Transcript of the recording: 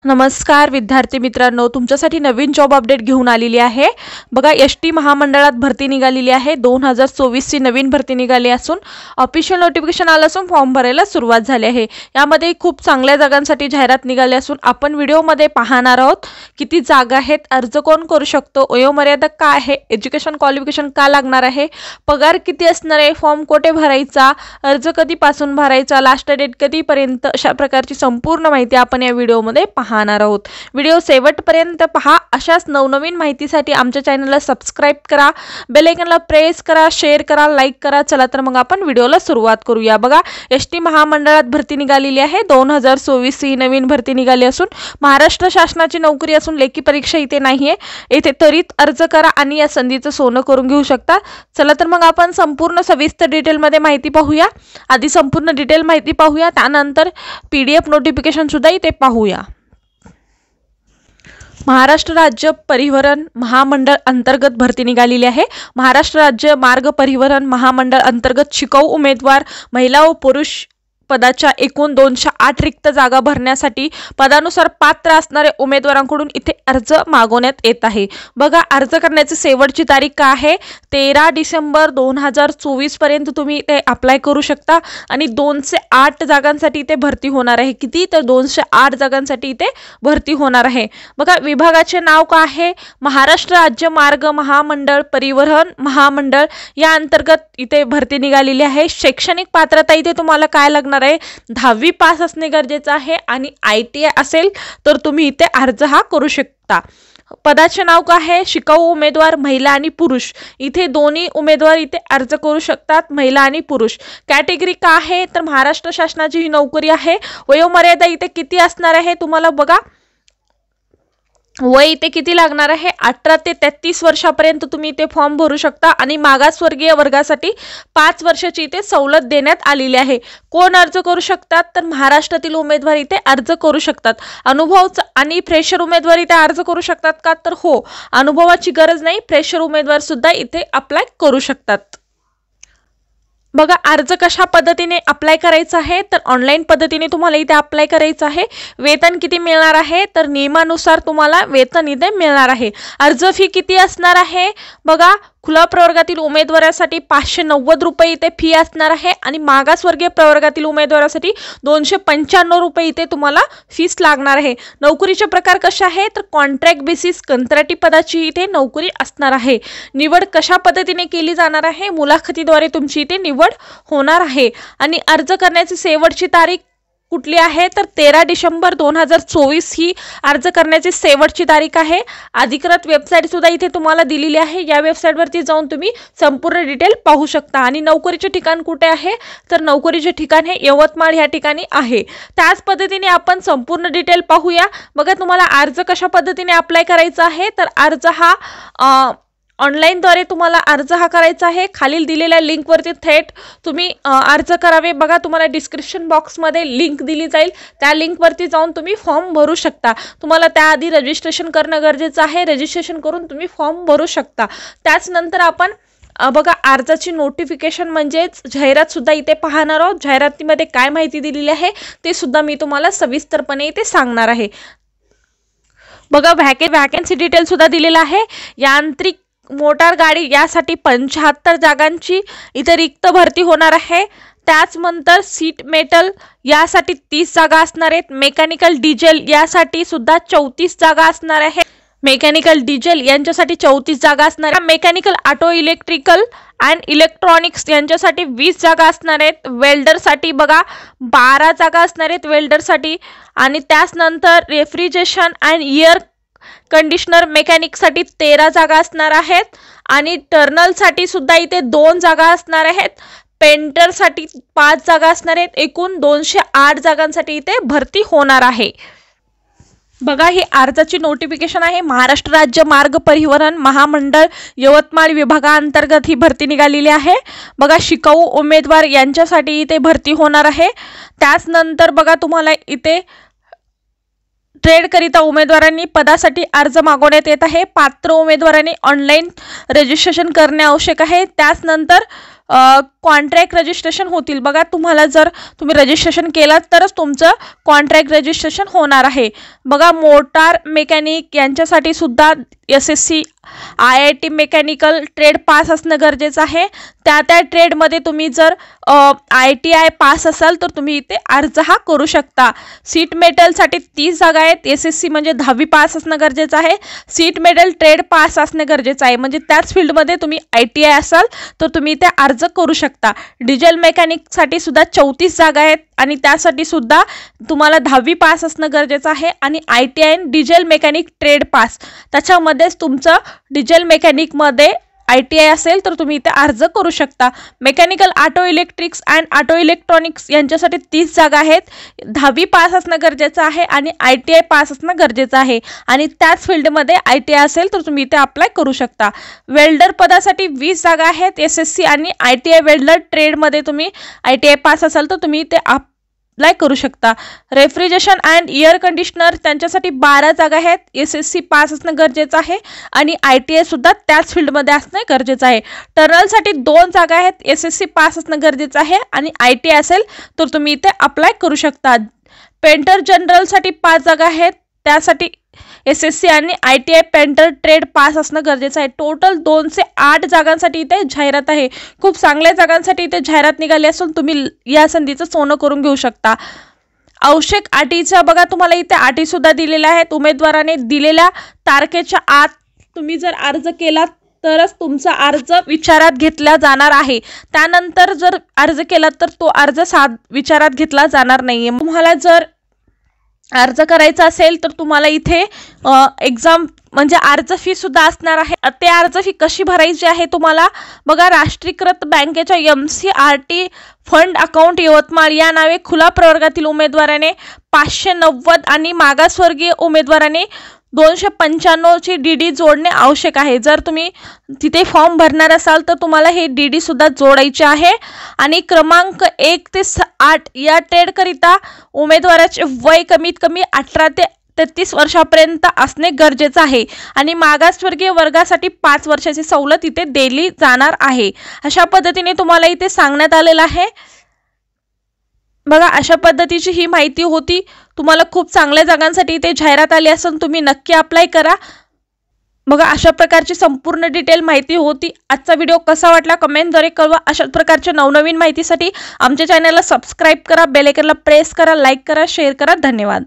नमस्कार विद्यार्थी मित्रांनो, तुमच्यासाठी नवीन जॉब अपडेट घेऊन आलेली आहे। बघा, एसटी महामंडळात भरती निघालेली आहे। 2024 ची नवीन भरती निघाली असून ऑफिशियल नोटिफिकेशन आलं असून फॉर्म भरायला सुरुवात झाली आहे। यामध्ये खूप चांगल्या जागांसाठी जाहिरात निघाली असून आपण व्हिडिओमध्ये पाहणार आहोत किती जागा आहेत, अर्ज कोण करू शकतो, वयोमर्यादा काय आहे, एज्युकेशन क्वालिफिकेशन काय लागणार आहे, पगार किती असणार आहे, फॉर्म कोठे भरायचा, अर्ज कधीपासून भरायचा, लास्ट डेट कधीपर्यंत, अशा प्रकारची संपूर्ण माहिती आपण या व्हिडिओमध्ये पाहणार आहोत। व्हिडिओ शेवटपर्यंत पहा। अशाच नवनवीन माहितीसाठी आमच्या चॅनलला सबस्क्राइब करा, बेल आयकॉनला प्रेस करा, शेअर करा, लाईक करा। चला तर मग आपण व्हिडिओला सुरुवात करूया। बघा, एसटी महामंडळात भरती निघालेली आहे। 2024 ही नवीन भरती निघाली असून महाराष्ट्र शासनाची नोकरी असून लेखी परीक्षा इथे नाहीये। इथे त्वरित अर्ज करा आणि या संधीचं सोनं करून घेऊ शकता। चला तर मग आपण संपूर्ण सविस्तर डिटेलमध्ये माहिती पाहूया। आधी संपूर्ण डिटेल माहिती पाहूया, त्यानंतर PDF नोटिफिकेशन सुद्धा इथे पाहूया। महाराष्ट्र राज्य परिवहन महामंडळ अंतर्गत भरती निघालेली आहे। महाराष्ट्र राज्य मार्ग परिवहन महामंडळ अंतर्गत शिकाऊ उमेदवार महिला व पुरुष पदाच्या एकूण 208 रिक्त जागा भरण्यासाठी पदानुसार पात्र असणारे उमेदवारांकडून इथे अर्ज मागवण्यात येत आहे। बघा, अर्ज करण्याची शेवटची तारीख काय आहे, 13 डिसेंबर 2024 पर्यंत तुम्ही इथे अप्लाय करू शकता आणि 208 जागांसाठी इथे भरती होणार आहे। किती तर 208 जागांसाठी इथे भरती होणार आहे। बघा, विभागाचे नाव काय आहे, महाराष्ट्र राज्य मार्ग महामंडळ परिवहन महामंडळ या अंतर्गत इथे भरती निघालेली आहे। शैक्षणिक पात्रता इथे तुम्हाला काय लागणार आहे, 10वी पास असणे गरजेचे आहे आणि ITI असेल तर तुम्ही इथे अर्ज हा करू शकता। पदाचे नाव काय आहे, शिकाऊ उमेदवार महिला आणि पुरुष, इथे दोन्ही उमेदवार इथे अर्ज करू शकतात, महिला आणि पुरुष। कॅटेगरी काय आहे तर महाराष्ट्र शासनाची ही नोकरी आहे। वयोमर्यादा इथे किती असणार आहे तुम्हाला, बघा वय इथे किती लागणार आहे, 18 ते 33 वर्षापर्यंत तुम्ही इथे फॉर्म भरू शकता आणि मागासवर्गीय वर्गासाठी 5 वर्षाची इथे सवलत देण्यात आलेली आहे। कोण अर्ज करू शकतात तर महाराष्ट्रातील उमेदवार इथे अर्ज करू शकतात। अनुभव आणि फ्रेशर उमेदवार इथे अर्ज करू शकतात का तर हो, अनुभवाची गरज नाही, फ्रेशर उमेदवार सुद्धा इथे अप्लाय करू शकतात। बघा, अर्ज कशा पद्धतीने अप्लाय करायचा आहे तर ऑनलाईन पद्धतीने तुम्हाला इथे अप्लाय करायचं आहे। वेतन किती मिळणार आहे तर नियमानुसार तुम्हाला वेतन इथे मिळणार आहे। अर्ज फी किती असणार आहे, बघा खुला प्रवर्गातील उमेदवारासाठी 590 रुपये इथे फी असणार आहे आणि मागासवर्गीय प्रवर्गातील उमेदवारासाठी 295 रुपये इथे तुम्हाला फीस लागणार आहे। नोकरीचे प्रकार कसे आहे तर कॉन्ट्रॅक्ट बेसिस कंत्राटी पदाची इथे नोकरी असणार आहे। निवड कशा पद्धतीने केली जाणार आहे, मुलाखतीद्वारे तुमची इथे निवड होणार आहे आणि अर्ज करण्याची शेवटची तारीख कुठली आहे तर 13 डिसेंबर 2024 ही अर्ज करण्याची शेवटची तारीख आहे। अधिकृत वेबसाईट सुद्धा इथे तुम्हाला दिलेली आहे, या वेबसाईटवरती जाऊन तुम्ही संपूर्ण डिटेल पाहू शकता। आणि नोकरीचे ठिकाण कुठे आहे तर नोकरीचे ठिकाण हे यवतमाळ या ठिकाणी आहे। त्याच पद्धतीने आपण संपूर्ण डिटेल पाहूया। बघा, तुम्हाला अर्ज कशा पद्धतीने अप्लाय करायचा आहे तर अर्ज हा ऑनलाईनद्वारे तुम्हाला अर्ज हा करायचा आहे। खालील दिलेल्या लिंकवरती थेट तुम्ही अर्ज करावे। बघा, तुम्हाला डिस्क्रिप्शन बॉक्समध्ये लिंक दिली जाईल, त्या लिंकवरती जाऊन तुम्ही फॉर्म भरू शकता। तुम्हाला त्याआधी रजिस्ट्रेशन करणं गरजेचं आहे, रजिस्ट्रेशन करून तुम्ही फॉर्म भरू शकता। त्याच नंतर आपण बघा, अर्जाची नोटिफिकेशन म्हणजेच जाहिरात सुद्धा इथे पाहणार आहोत। जाहिरातीमध्ये काय माहिती दिलेली आहे ते सुद्धा मी तुम्हाला सविस्तरपणे इथे सांगणार आहे। बघा, वॅकन्सी डिटेल सुद्धा दिलेला आहे। यांत्रिक मोटार गाडी यासाठी 75 जागांची इथे रिक्त भरती होणार आहे। त्याचनंतर सीट मेटल यासाठी 30 जागा असणार आहेत। मेकॅनिकल डिझेल यासाठी सुद्धा 34 जागा असणार आहे। मेकॅनिकल डिझेल यांच्यासाठी 34 जागा असणार आहे। Mechanical auto electrical and electronics यांच्यासाठी 20 जागा असणार आहेत। वेल्डरसाठी बघा 12 जागा असणार आहेत वेल्डरसाठी आणि त्याचनंतर रेफ्रिजरेशन अँड एअर कंडिशनर मेकॅनिकसाठी 13 जागा असणार आहेत आणि टर्नलसाठी सुद्धा इथे 2 जागा असणार आहेत। पेंटरसाठी 5 जागा असणार आहेत। एकूण 208 जागांसाठी इथे भरती होणार आहे। बघा, ही अर्जाची नोटिफिकेशन आहे। महाराष्ट्र राज्य मार्ग परिवहन महामंडळ यवतमाळ विभागाअंतर्गत ही भरती निघालेली आहे। बघा, शिकाऊ उमेदवार यांच्यासाठी इथे भरती होणार आहे। त्याचनंतर बघा, तुम्हाला इथे ट्रेडकरिता उमेदवारांनी पदासाठी अर्ज मागवण्यात येत आहे। पात्र उमेदवारांनी ऑनलाईन रजिस्ट्रेशन करणे आवश्यक आहे। त्याचनंतर कॉन्ट्रॅक्ट रजिस्ट्रेशन होतील। बघा तुम्हाला जर तुम्ही रजिस्ट्रेशन केलात तरच तुमचं कॉन्ट्रॅक्ट रजिस्ट्रेशन होणार आहे। बघा मोटार मेकॅनिक यांच्यासाठी सुद्धा SSC IIT mechanical trade pass असणं गरजेचं आहे। त्या ट्रेडमध्ये तुम्ही जर ITI पास असाल तर तुम्ही इथे अर्ज हा करू शकता। सीट मेटलसाठी 30 जागा आहेत। SSC म्हणजे 10वी पास असणं गरजेचं आहे। सीट मेटल ट्रेड पास असणं गरजेचं आहे, म्हणजे त्याच फील्डमध्ये तुम्ही ITI असाल तर तुम्ही इथे अर्ज करू शकता। डिझेल मेकॅनिकसाठी सुद्धा 34 जागा आहेत आणि त्यासाठी सुद्धा तुम्हाला 10वी पास असणं गरजेचं आहे आणि ITI diesel mechanic trade pass त्याच्यामध्येच तुमचं डिझेल मेकॅनिकमध्ये ITI असेल तर तुम्ही इथे अर्ज करू शकता। Mechanical auto electrics and auto electronics यांच्यासाठी 30 जागा आहेत। 10वी पास असणं गरजेचं आहे आणि ITI पास असणं गरजेचं आहे आणि त्याच फील्डमध्ये ITI असेल तर तुम्ही इथे अप्लाय करू शकता। वेल्डर पदासाठी 20 जागा आहेत। SSC आणि ITI वेल्डर ट्रेडमध्ये तुम्ही ITI पास असाल तर तुम्ही इथे अप्लाय करू शकता। रेफ्रिजरेशन अँड एअर कंडिशनर त्यांच्यासाठी 12 जागा आहेत। SSC पास असणं गरजेचं आहे आणि ITI सुद्धा त्याच फील्डमध्ये असणं गरजेचं आहे। टर्नलसाठी 2 जागा आहेत। SSC पास असणं गरजेचं आहे आणि ITI असेल तर तुम्ही इथे अप्लाय करू शकता। पेंटर जनरलसाठी 5 जागा आहेत, त्यासाठी SSC आणि ITI पेंटर ट्रेड पास असणं गरजेचं आहे। टोटल 208 जागांसाठी इथे जाहिरात आहे। खूप चांगल्या जागांसाठी इथे जाहिरात निघाली असून तुम्ही या संधीचं सोनं करून घेऊ शकता। आवश्यक अटीचा बघा तुम्हाला इथे अटी सुद्धा दिलेल्या आहेत। उमेदवाराने दिलेल्या तारखेच्या आत तुम्ही जर अर्ज केला तरच तुमचा अर्ज विचारात घेतला जाणार आहे। त्यानंतर जर अर्ज केला तर तो अर्ज विचारात घेतला जाणार नाहीये। तुम्हाला जर अर्ज करायचा असेल तर तुम्हाला इथे एग्जाम म्हणजे अर्ज फी सुद्धा असणार आहे। ते अर्ज फी कशी भरायची आहे तुम्हाला बघा, राष्ट्रीयकृत बँकेच्या MCRT फंड अकाउंट यवतमाळ या नावे खुला प्रवर्गातील उमेदवाराने 590 आणि मागासवर्गीय उमेदवाराने 295 ची DD जोडणे आवश्यक आहे। जर तुम्ही तिथे फॉर्म भरणार असाल तर तुम्हाला हे DD सुद्धा जोडायचे आहे आणि क्रमांक 1 ते 8 या ट्रेड करिता उमेदवाराचे वय कमीत कमी 18 ते 33 वर्षापर्यंत असणे गरजेचे आहे आणि मागासवर्गीय वर्गासाठी 5 वर्षाची सवलत इथे दिली जाणार आहे। अशा पद्धतीने तुम्हाला इथे सांगण्यात आलेलं आहे। बघा अशा पद्धतीची ही माहिती होती। तुम्हाला खूप चांगल्या जागांसाठी इथे जाहिरात आली असून तुम्ही नक्की अप्लाय करा। बघा अशा प्रकारची संपूर्ण डिटेल माहिती होती। आजचा व्हिडिओ कसा वाटला कमेंटद्वारे कळवा। अशा प्रकारच्या नवनवीन माहितीसाठी आमच्या चॅनलला सबस्क्राइब करा, बेल आयकॉनला प्रेस करा, लाईक करा, शेअर करा। धन्यवाद।